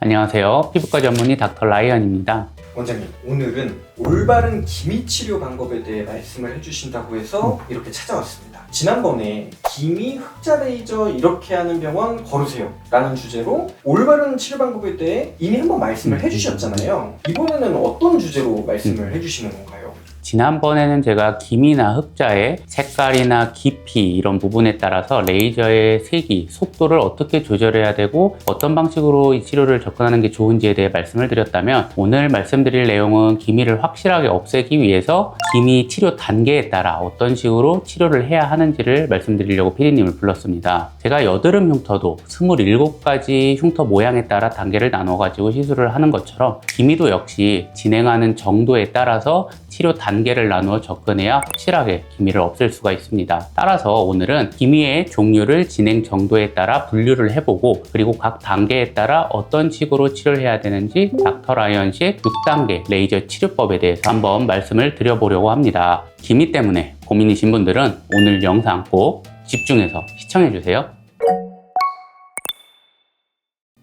안녕하세요. 피부과 전문의 닥터 라이언입니다. 원장님, 오늘은 올바른 기미 치료 방법에 대해 말씀을 해주신다고 해서 이렇게 찾아왔습니다. 지난번에 기미 흑자 레이저 이렇게 하는 병원 걸으세요 라는 주제로 올바른 치료 방법에 대해 이미 한번 말씀을 해주셨잖아요. 이번에는 어떤 주제로 말씀을 해주시는 건가요? 지난번에는 제가 기미나 흑자의 색깔이나 깊이 이런 부분에 따라서 레이저의 세기, 속도를 어떻게 조절해야 되고 어떤 방식으로 이 치료를 접근하는 게 좋은지에 대해 말씀을 드렸다면, 오늘 말씀드릴 내용은 기미를 확실하게 없애기 위해서 기미 치료 단계에 따라 어떤 식으로 치료를 해야 하는지를 말씀드리려고 피디님을 불렀습니다. 제가 여드름 흉터도 27가지 흉터 모양에 따라 단계를 나눠가지고 시술을 하는 것처럼 기미도 역시 진행하는 정도에 따라서 치료 단계를 나누어 접근해야 확실하게 기미를 없앨 수가 있습니다. 따라서 오늘은 기미의 종류를 진행 정도에 따라 분류를 해보고, 그리고 각 단계에 따라 어떤 식으로 치료를 해야 되는지 닥터 라이언식 6단계 레이저 치료법에 대해서 한번 말씀을 드려보려고 합니다. 기미 때문에 고민이신 분들은 오늘 영상 꼭 집중해서 시청해주세요.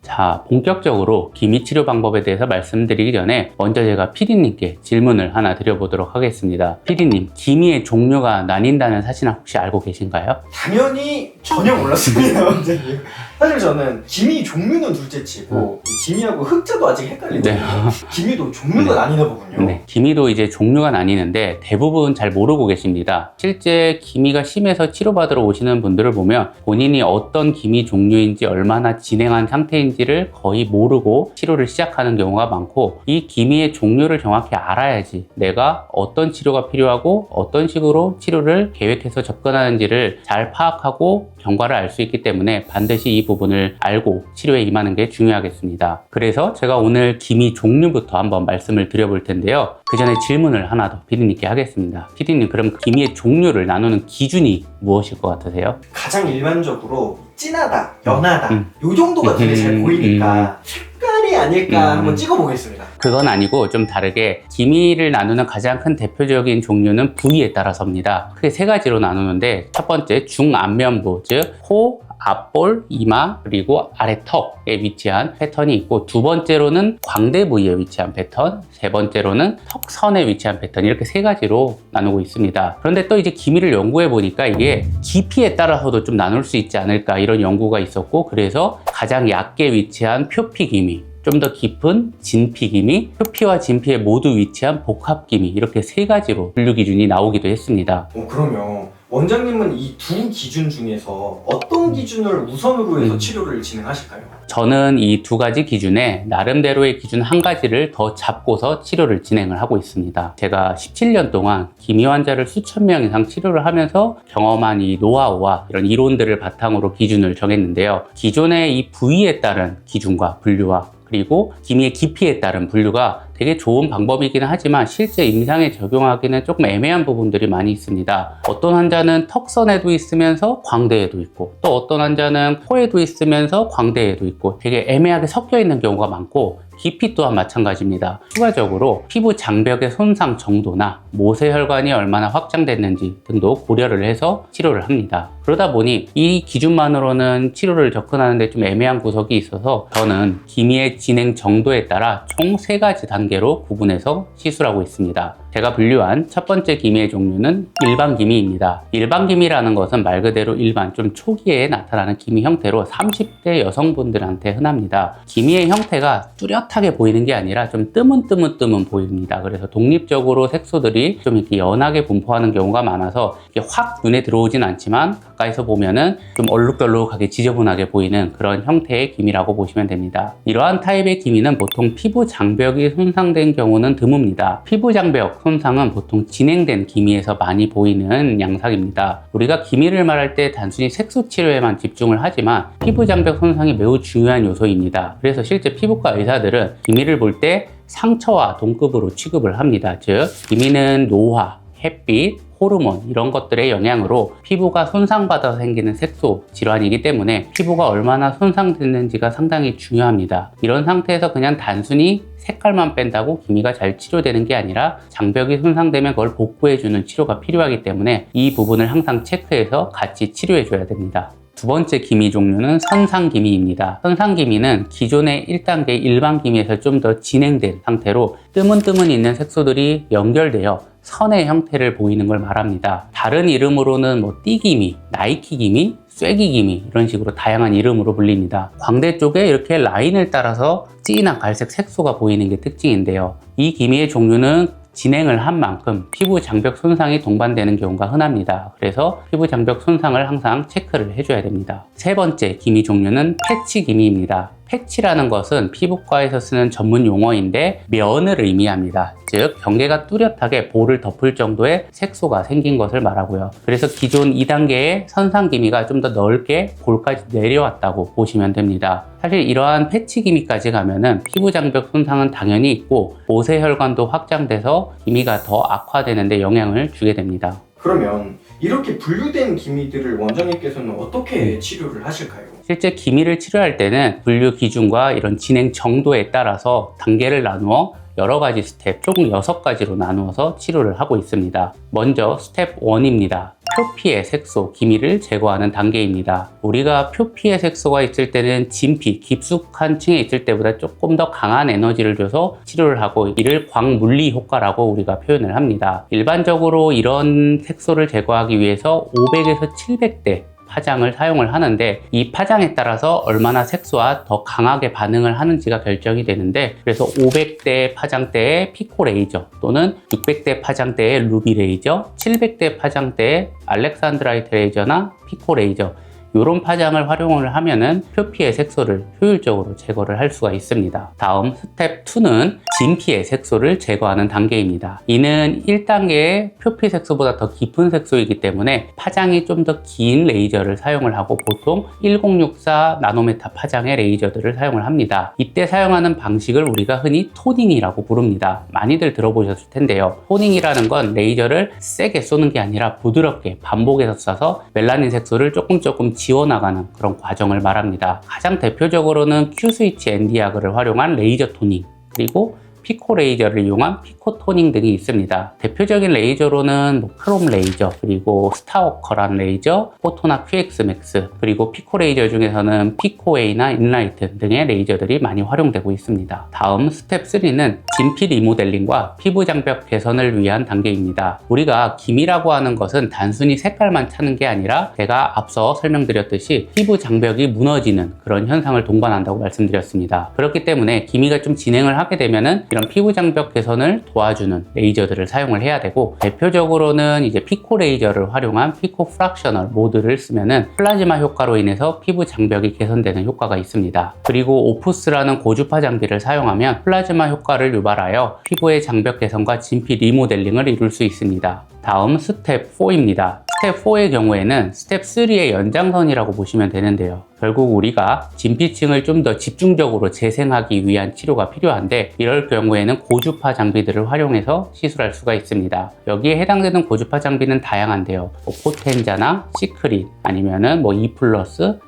자, 본격적으로 기미 치료 방법에 대해서 말씀드리기 전에 먼저 제가 피디님께 질문을 하나 드려보도록 하겠습니다. 피디님, 기미의 종류가 나뉜다는 사실은 혹시 알고 계신가요? 당연히 전혀 몰랐습니다, 원장님. 사실 저는 기미 종류는 둘째치고 이 기미하고 흑자도 아직 헷갈리거든요. 네. 기미도 종류가 나뉘나 보군요. 네, 기미도 이제 종류가 나뉘는데 대부분 잘 모르고 계십니다. 실제 기미가 심해서 치료받으러 오시는 분들을 보면 본인이 어떤 기미 종류인지, 얼마나 진행한 상태인지를 거의 모르고 치료를 시작하는 경우가 많고, 이 기미의 종류를 정확히 알아야지 내가 어떤 치료가 필요하고 어떤 식으로 치료를 계획해서 접근하는지를 잘 파악하고 경과를 알 수 있기 때문에 반드시 이 부분을 알고 치료에 임하는 게 중요하겠습니다. 그래서 제가 오늘 기미 종류부터 한번 말씀을 드려볼 텐데요. 그 전에 질문을 하나 더 피디님께 하겠습니다. 피디님, 그럼 기미의 종류를 나누는 기준이 무엇일 것 같으세요? 가장 일반적으로 진하다, 연하다 요 정도가 되게 잘 보이니까 색깔이 아닐까 한번 찍어보겠습니다. 그건 아니고 좀 다르게, 기미를 나누는 가장 큰 대표적인 종류는 부위에 따라서입니다. 크게 세 가지로 나누는데, 첫 번째 중안면부, 즉 코, 앞볼, 이마, 그리고 아래 턱에 위치한 패턴이 있고, 두 번째로는 광대 부위에 위치한 패턴, 세 번째로는 턱선에 위치한 패턴, 이렇게 세 가지로 나누고 있습니다. 그런데 또 이제 기미를 연구해 보니까 이게 깊이에 따라서도 좀 나눌 수 있지 않을까, 이런 연구가 있었고, 그래서 가장 얕게 위치한 표피 기미, 좀 더 깊은 진피 기미, 표피와 진피에 모두 위치한 복합 기미, 이렇게 세 가지로 분류 기준이 나오기도 했습니다. 그러면 원장님은 이 두 기준 중에서 어떤 기준을 우선으로 해서 치료를 진행하실까요? 저는 이 두 가지 기준에 나름대로의 기준 한 가지를 더 잡고서 치료를 진행을 하고 있습니다. 제가 17년 동안 기미 환자를 수천 명 이상 치료를 하면서 경험한 이 노하우와 이런 이론들을 바탕으로 기준을 정했는데요. 기존의 이 부위에 따른 기준과 분류와 그리고 기미의 깊이에 따른 분류가 되게 좋은 방법이기는 하지만 실제 임상에 적용하기는 조금 애매한 부분들이 많이 있습니다. 어떤 환자는 턱선에도 있으면서 광대에도 있고, 또 어떤 환자는 코에도 있으면서 광대에도 있고, 되게 애매하게 섞여 있는 경우가 많고, 깊이 또한 마찬가지입니다. 추가적으로 피부 장벽의 손상 정도나 모세혈관이 얼마나 확장됐는지 등도 고려를 해서 치료를 합니다. 그러다 보니 이 기준만으로는 치료를 접근하는 데 좀 애매한 구석이 있어서 저는 기미의 진행 정도에 따라 총 3가지 단계로 구분해서 시술하고 있습니다. 제가 분류한 첫 번째 기미의 종류는 일반 기미입니다. 일반 기미라는 것은 말 그대로 일반, 좀 초기에 나타나는 기미 형태로 30대 여성분들한테 흔합니다. 기미의 형태가 뚜렷하게 보이는 게 아니라 좀 뜨문뜨문 보입니다. 그래서 독립적으로 색소들이 좀 이렇게 연하게 분포하는 경우가 많아서 이게 확 눈에 들어오진 않지만 가까이서 보면은 좀 얼룩덜룩하게 지저분하게 보이는 그런 형태의 기미라고 보시면 됩니다. 이러한 타입의 기미는 보통 피부 장벽이 손상된 경우는 드뭅니다. 피부 장벽 손상은 보통 진행된 기미에서 많이 보이는 양상입니다. 우리가 기미를 말할 때 단순히 색소 치료에만 집중을 하지만 피부 장벽 손상이 매우 중요한 요소입니다. 그래서 실제 피부과 의사들은 기미를 볼 때 상처와 동급으로 취급을 합니다. 즉, 기미는 노화, 햇빛, 호르몬 이런 것들의 영향으로 피부가 손상받아서 생기는 색소 질환이기 때문에 피부가 얼마나 손상됐는지가 상당히 중요합니다. 이런 상태에서 그냥 단순히 색깔만 뺀다고 기미가 잘 치료되는 게 아니라 장벽이 손상되면 그걸 복구해주는 치료가 필요하기 때문에 이 부분을 항상 체크해서 같이 치료해줘야 됩니다. 두 번째 기미 종류는 선상기미입니다. 선상기미는 기존의 1단계 일반 기미에서 좀 더 진행된 상태로 뜨문뜨문 있는 색소들이 연결되어 선의 형태를 보이는 걸 말합니다. 다른 이름으로는 띠기미, 나이키기미, 쐐기기미 이런 식으로 다양한 이름으로 불립니다. 광대 쪽에 이렇게 라인을 따라서 진한 갈색 색소가 보이는 게 특징인데요. 이 기미의 종류는 진행을 한 만큼 피부 장벽 손상이 동반되는 경우가 흔합니다. 그래서 피부 장벽 손상을 항상 체크를 해줘야 됩니다. 세 번째 기미 종류는 패치 기미입니다. 패치라는 것은 피부과에서 쓰는 전문 용어인데 면을 의미합니다. 즉 경계가 뚜렷하게 볼을 덮을 정도의 색소가 생긴 것을 말하고요. 그래서 기존 2단계의 선상기미가 좀 더 넓게 볼까지 내려왔다고 보시면 됩니다. 사실 이러한 패치 기미까지 가면은 피부 장벽 손상은 당연히 있고 모세혈관도 확장돼서 기미가 더 악화되는 데 영향을 주게 됩니다. 그러면 이렇게 분류된 기미들을 원장님께서는 어떻게 치료를 하실까요? 실제 기미를 치료할 때는 분류 기준과 이런 진행 정도에 따라서 단계를 나누어 여러 가지 스텝, 총 6가지로 나누어서 치료를 하고 있습니다. 먼저 스텝 1입니다. 표피의 색소, 기미를 제거하는 단계입니다. 우리가 표피의 색소가 있을 때는 진피, 깊숙한 층에 있을 때보다 조금 더 강한 에너지를 줘서 치료를 하고 이를 광물리 효과라고 우리가 표현을 합니다. 일반적으로 이런 색소를 제거하기 위해서 500에서 700대 파장을 사용을 하는데 이 파장에 따라서 얼마나 색소와 더 강하게 반응을 하는지가 결정이 되는데 그래서 500대 파장대의 피코 레이저 또는 600대 파장대의 루비 레이저, 700대 파장대의 알렉산드라이트 레이저나 피코 레이저 이런 파장을 활용을 하면은 표피의 색소를 효율적으로 제거를 할 수가 있습니다. 다음 스텝 2는 진피의 색소를 제거하는 단계입니다. 이는 1단계의 표피 색소보다 더 깊은 색소이기 때문에 파장이 좀 더 긴 레이저를 사용을 하고 보통 1064 나노메타 파장의 레이저들을 사용을 합니다. 이때 사용하는 방식을 우리가 흔히 토닝이라고 부릅니다. 많이들 들어보셨을 텐데요. 토닝이라는 건 레이저를 세게 쏘는 게 아니라 부드럽게 반복해서 쏴서 멜라닌 색소를 조금 지워나가는 그런 과정을 말합니다. 가장 대표적으로는 Q-스위치 엔디아그를 활용한 레이저 토닝 그리고 피코 레이저를 이용한 피코 토닝 등이 있습니다. 대표적인 레이저로는 크롬 레이저, 그리고 스타워커라는 레이저, 포토나 QX 맥스, 그리고 피코 레이저 중에서는 피코웨이나 인라이트 등의 레이저들이 많이 활용되고 있습니다. 다음 스텝 3는 진피 리모델링과 피부 장벽 개선을 위한 단계입니다. 우리가 기미라고 하는 것은 단순히 색깔만 차는 게 아니라 제가 앞서 설명드렸듯이 피부 장벽이 무너지는 그런 현상을 동반한다고 말씀드렸습니다. 그렇기 때문에 기미가 좀 진행을 하게 되면은 이런 피부 장벽 개선을 도와주는 레이저들을 사용을 해야 되고 대표적으로는 이제 피코 레이저를 활용한 피코 프락셔널 모드를 쓰면은 플라즈마 효과로 인해서 피부 장벽이 개선되는 효과가 있습니다. 그리고 오프스라는 고주파 장비를 사용하면 플라즈마 효과를 유발하여 피부의 장벽 개선과 진피 리모델링을 이룰 수 있습니다. 다음 스텝 4입니다. 스텝 4의 경우에는 스텝 3의 연장선이라고 보시면 되는데요. 결국 우리가 진피층을 좀 더 집중적으로 재생하기 위한 치료가 필요한데 이럴 경우에는 고주파 장비들을 활용해서 시술할 수가 있습니다. 여기에 해당되는 고주파 장비는 다양한데요. 포텐자나 시크릿 아니면은 E+,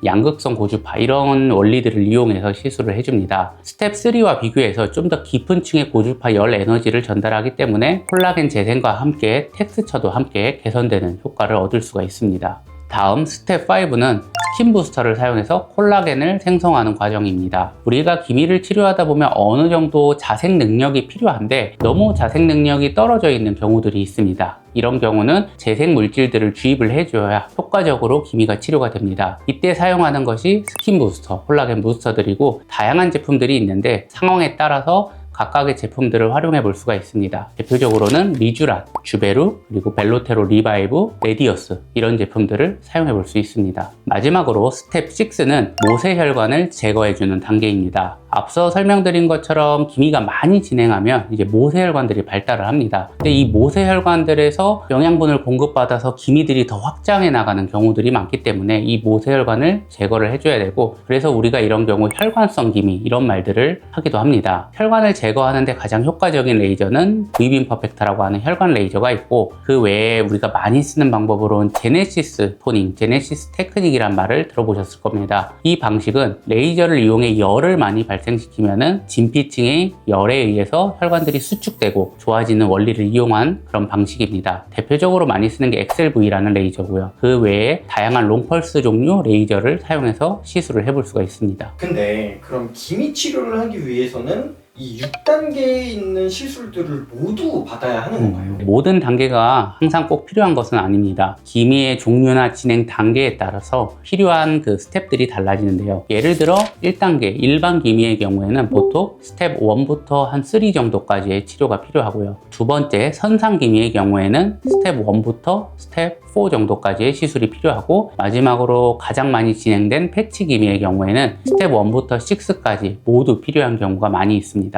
양극성 고주파 이런 원리들을 이용해서 시술을 해줍니다. 스텝 3와 비교해서 좀 더 깊은 층의 고주파 열 에너지를 전달하기 때문에 콜라겐 재생과 함께 텍스처도 함께 개선되는 효과를 얻을 수가 있습니다. 다음 스텝 5는 스킨 부스터를 사용해서 콜라겐을 생성하는 과정입니다. 우리가 기미를 치료하다 보면 어느 정도 자색 능력이 필요한데 너무 자색 능력이 떨어져 있는 경우들이 있습니다. 이런 경우는 재생 물질들을 주입을 해줘야 효과적으로 기미가 치료가 됩니다. 이때 사용하는 것이 스킨 부스터, 콜라겐 부스터들이고 다양한 제품들이 있는데 상황에 따라서 각각의 제품들을 활용해 볼 수가 있습니다. 대표적으로는 리쥬란, 주베루, 그리고 벨로테로 리바이브, 레디어스 이런 제품들을 사용해 볼 수 있습니다. 마지막으로 스텝 6는 모세혈관을 제거해 주는 단계입니다. 앞서 설명드린 것처럼 기미가 많이 진행하면 이제 모세혈관들이 발달을 합니다. 근데 이 모세혈관들에서 영양분을 공급받아서 기미들이 더 확장해 나가는 경우들이 많기 때문에 이 모세혈관을 제거를 해줘야 되고 그래서 우리가 이런 경우 혈관성 기미 이런 말들을 하기도 합니다. 혈관을 제거하는데 가장 효과적인 레이저는 V빔 퍼펙터라고 하는 혈관 레이저가 있고 그 외에 우리가 많이 쓰는 방법으로는 제네시스 토닝, 제네시스 테크닉이라는 방식이란 말을 들어보셨을 겁니다. 이 방식은 레이저를 이용해 열을 많이 발생시키면은 진피층의 열에 의해서 혈관들이 수축되고 좋아지는 원리를 이용한 그런 방식입니다. 대표적으로 많이 쓰는 게 XLV라는 레이저고요. 그 외에 다양한 롱펄스 종류 레이저를 사용해서 시술을 해볼 수가 있습니다. 근데 그럼 기미 치료를 하기 위해서는 이 6단계에 있는 시술들을 모두 받아야 하는 건가요? 모든 단계가 항상 꼭 필요한 것은 아닙니다. 기미의 종류나 진행 단계에 따라서 필요한 그 스텝들이 달라지는데요. 예를 들어 1단계 일반 기미의 경우에는 보통 스텝 1부터 한 3 정도까지의 치료가 필요하고요. 두 번째 선상 기미의 경우에는 스텝 1부터 스텝 4 정도까지의 시술이 필요하고, 마지막으로 가장 많이 진행된 패치 기미의 경우에는 스텝 1부터 6까지 모두 필요한 경우가 많이 있습니다.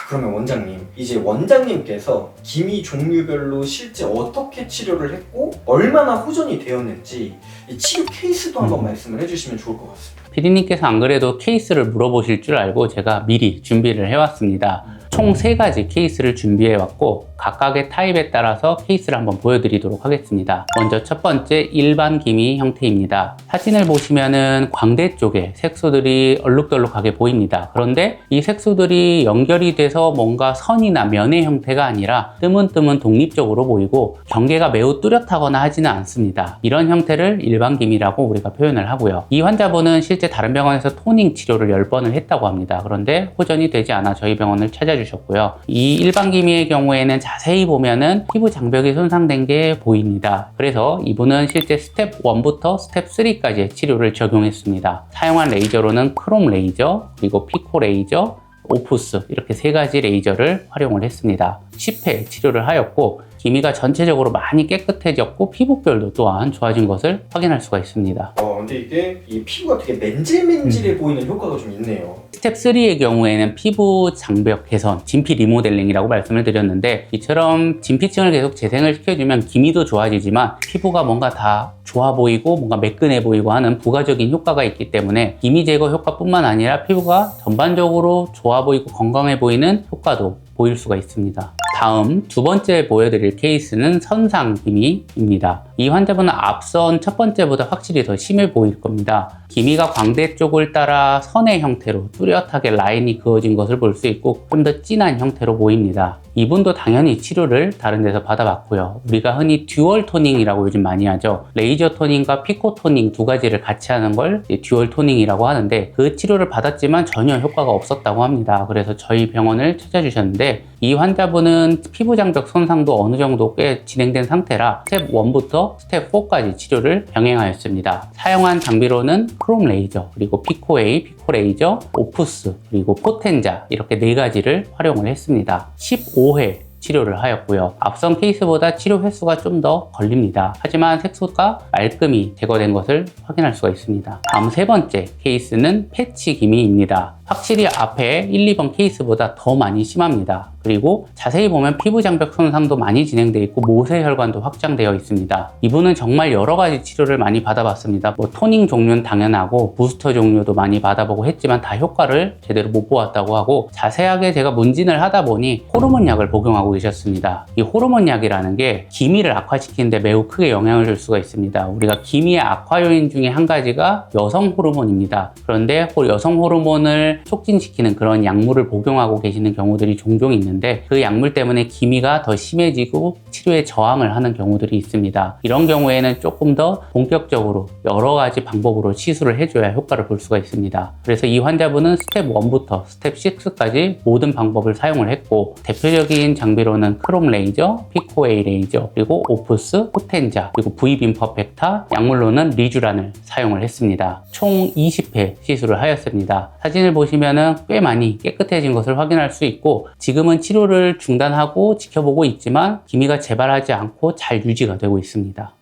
그러면 원장님, 이제 원장님께서 기미 종류별로 실제 어떻게 치료를 했고 얼마나 호전이 되었는지 이 치료 케이스도 한번 말씀을 해주시면 좋을 것 같습니다. 피디님께서 안 그래도 케이스를 물어보실 줄 알고 제가 미리 준비를 해왔습니다. 총 3가지 케이스를 준비해왔고 각각의 타입에 따라서 케이스를 한번 보여드리도록 하겠습니다. 먼저 첫 번째 일반 기미 형태입니다. 사진을 보시면은 광대 쪽에 색소들이 얼룩덜룩하게 보입니다. 그런데 이 색소들이 연결이 돼서 뭔가 선이나 면의 형태가 아니라 뜨문뜨문 독립적으로 보이고 경계가 매우 뚜렷하거나 하지는 않습니다. 이런 형태를 일반 기미라고 우리가 표현을 하고요. 이 환자분은 실제 다른 병원에서 토닝 치료를 10번을 했다고 합니다. 그런데 호전이 되지 않아 저희 병원을 찾아주셨고요. 이 일반 기미의 경우에는 자세히 보면은 피부 장벽이 손상된 게 보입니다. 그래서 이분은 실제 스텝 1부터 스텝 3까지의 치료를 적용했습니다. 사용한 레이저로는 크롬 레이저, 그리고 피코 레이저, 오푸스 이렇게 3가지 레이저를 활용을 했습니다. 10회 치료를 하였고 기미가 전체적으로 많이 깨끗해졌고 피부결도 또한 좋아진 것을 확인할 수가 있습니다. 근데 이게 이 피부가 되게 맨질맨질해 보이는 효과가 좀 있네요. 스텝 3의 경우에는 피부 장벽 개선, 진피 리모델링이라고 말씀을 드렸는데, 이처럼 진피층을 계속 재생을 시켜주면 기미도 좋아지지만 피부가 뭔가 다 좋아 보이고 뭔가 매끈해 보이고 하는 부가적인 효과가 있기 때문에 기미 제거 효과뿐만 아니라 피부가 전반적으로 좋아 보이고 건강해 보이는 효과도 보일 수가 있습니다. 다음 두 번째 보여드릴 케이스는 선상 기미입니다. 이 환자분은 앞선 첫 번째보다 확실히 더 심해 보일 겁니다. 기미가 광대 쪽을 따라 선의 형태로 뚜렷하게 라인이 그어진 것을 볼 수 있고 좀 더 진한 형태로 보입니다. 이분도 당연히 치료를 다른 데서 받아봤고요. 우리가 흔히 듀얼 토닝이라고 요즘 많이 하죠. 레이저 토닝과 피코 토닝 2가지를 같이 하는 걸 듀얼 토닝이라고 하는데, 그 치료를 받았지만 전혀 효과가 없었다고 합니다. 그래서 저희 병원을 찾아주셨는데, 이 환자분은 피부 장벽 손상도 어느 정도 꽤 진행된 상태라 스텝 1부터 스텝 4까지 치료를 병행하였습니다. 사용한 장비로는 크롬 레이저, 그리고 피코 A, 피코 레이저, 오푸스, 그리고 포텐자 이렇게 4가지를 활용을 했습니다. 15회 치료를 하였고요. 앞선 케이스보다 치료 횟수가 좀 더 걸립니다. 하지만 색소가 말끔히 제거된 것을 확인할 수가 있습니다. 다음 세 번째 케이스는 패치 기미입니다. 확실히 앞에 1, 2번 케이스보다 더 많이 심합니다. 그리고 자세히 보면 피부 장벽 손상도 많이 진행되어 있고 모세혈관도 확장되어 있습니다. 이분은 정말 여러 가지 치료를 많이 받아봤습니다. 토닝 종류는 당연하고 부스터 종류도 많이 받아보고 했지만 다 효과를 제대로 못 보았다고 하고, 자세하게 제가 문진을 하다 보니 호르몬 약을 복용하고 계셨습니다. 이 호르몬 약이라는 게 기미를 악화시키는데 매우 크게 영향을 줄 수가 있습니다. 우리가 기미의 악화 요인 중에 한 가지가 여성 호르몬입니다. 그런데 여성 호르몬을 촉진시키는 그런 약물을 복용하고 계시는 경우들이 종종 있는데, 그 약물 때문에 기미가 더 심해지고 치료에 저항을 하는 경우들이 있습니다. 이런 경우에는 조금 더 본격적으로 여러 가지 방법으로 시술을 해줘야 효과를 볼 수가 있습니다. 그래서 이 환자분은 스텝 1부터 스텝 6까지 모든 방법을 사용을 했고, 대표적인 장비로는 크롬 레이저, 피코 A 레이저, 그리고 오푸스, 포텐자, 그리고 V빔 퍼펙타, 약물로는 리쥬란을 사용을 했습니다. 총 20회 시술을 하였습니다. 사진을 보시면은 꽤 많이 깨끗해진 것을 확인할 수 있고, 지금은 치료를 중단하고 지켜보고 있지만 기미가 재발하지 않고 잘 유지가 되고 있습니다.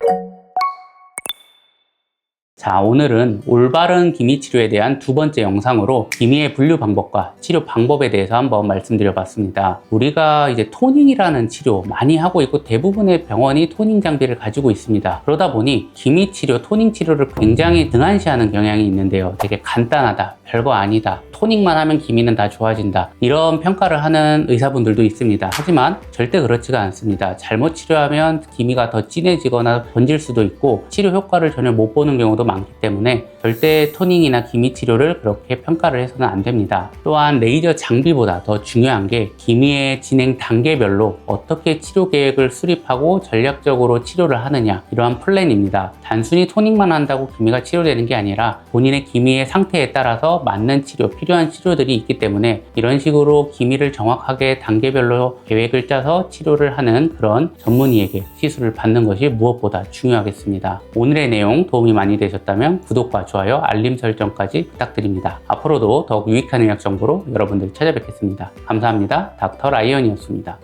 자, 오늘은 올바른 기미 치료에 대한 두 번째 영상으로 기미의 분류 방법과 치료 방법에 대해서 한번 말씀드려 봤습니다. 우리가 이제 토닝이라는 치료 많이 하고 있고 대부분의 병원이 토닝 장비를 가지고 있습니다. 그러다 보니 기미 치료, 토닝 치료를 굉장히 등한시하는 경향이 있는데요. 되게 간단하다, 별거 아니다, 토닝만 하면 기미는 다 좋아진다, 이런 평가를 하는 의사분들도 있습니다. 하지만 절대 그렇지가 않습니다. 잘못 치료하면 기미가 더 진해지거나 번질 수도 있고 치료 효과를 전혀 못 보는 경우도 많기 때문에 절대 토닝이나 기미 치료를 그렇게 평가를 해서는 안 됩니다. 또한 레이저 장비보다 더 중요한 게 기미의 진행 단계별로 어떻게 치료 계획을 수립하고 전략적으로 치료를 하느냐, 이러한 플랜입니다. 단순히 토닝만 한다고 기미가 치료되는 게 아니라 본인의 기미의 상태에 따라서 맞는 치료, 필요한 치료들이 있기 때문에 이런 식으로 기미를 정확하게 단계별로 계획을 짜서 치료를 하는 그런 전문의에게 시술을 받는 것이 무엇보다 중요하겠습니다. 오늘의 내용 도움이 많이 되셨다면 구독과 좋아요, 알림 설정까지 부탁드립니다. 앞으로도 더욱 유익한 의학 정보로 여러분들 찾아뵙겠습니다. 감사합니다. 닥터 라이언이었습니다.